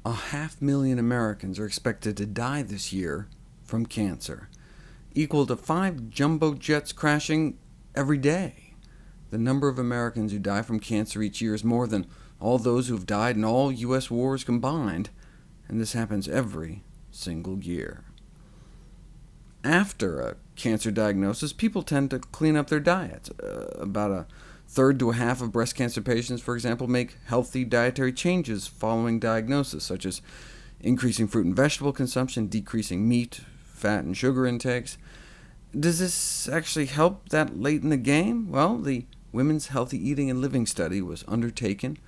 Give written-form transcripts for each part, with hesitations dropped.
500,000 Americans are expected to die this year from cancer, equal to 5 jumbo jets crashing every day. The number of Americans who die from cancer each year is more than all those who have died in all U.S. wars combined, and this happens every single year. After a cancer diagnosis, people tend to clean up their diets. About a third to a half of breast cancer patients, for example, make healthy dietary changes following diagnosis, such as increasing fruit and vegetable consumption, decreasing meat, fat, and sugar intakes. Does this actually help that late in the game? Well, the Women's Healthy Eating and Living study was undertaken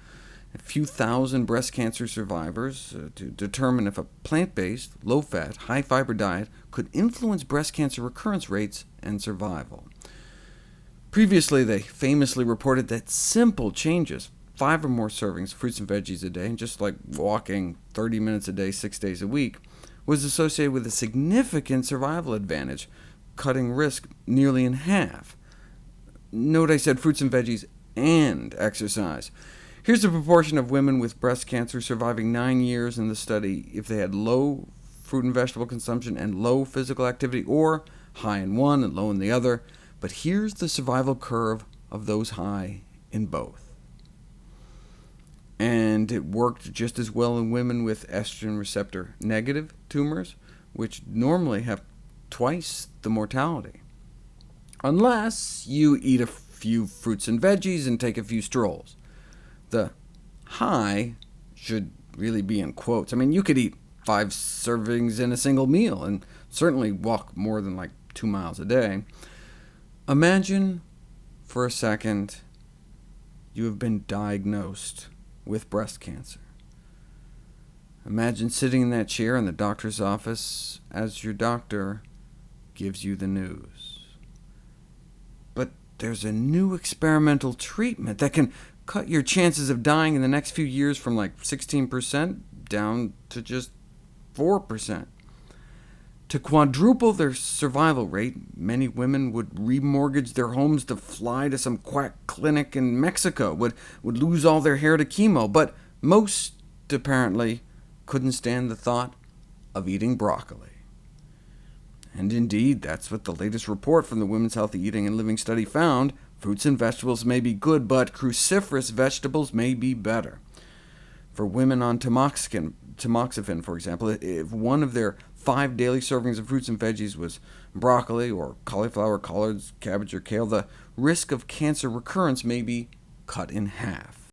a few thousand breast cancer survivors to determine if a plant-based, low-fat, high-fiber diet could influence breast cancer recurrence rates and survival. Previously, they famously reported that simple changes, 5 or more servings of fruits and veggies a day, and just like walking 30 minutes a day, 6 days a week, was associated with a significant survival advantage, cutting risk nearly in half. Note I said fruits and veggies and exercise. Here's the proportion of women with breast cancer surviving 9 years in the study if they had low fruit and vegetable consumption and low physical activity, or high in one and low in the other. But here's the survival curve of those high in both. And it worked just as well in women with estrogen receptor negative tumors, which normally have twice the mortality, unless you eat a few fruits and veggies and take a few strolls. The high should really be in quotes. I mean, you could eat 5 servings in a single meal, and certainly walk more than like 2 miles a day. Imagine for a second you have been diagnosed with breast cancer. Imagine sitting in that chair in the doctor's office as your doctor gives you the news. But there's a new experimental treatment that can cut your chances of dying in the next few years from like 16% down to just 4%. To quadruple their survival rate, many women would remortgage their homes to fly to some quack clinic in Mexico, would lose all their hair to chemo, but most, apparently, couldn't stand the thought of eating broccoli. And indeed, that's what the latest report from the Women's Healthy Eating and Living study found. Fruits and vegetables may be good, but cruciferous vegetables may be better. For women on tamoxifen, for example, if one of their 5 daily servings of fruits and veggies was broccoli or cauliflower, collards, cabbage, or kale, the risk of cancer recurrence may be cut in half.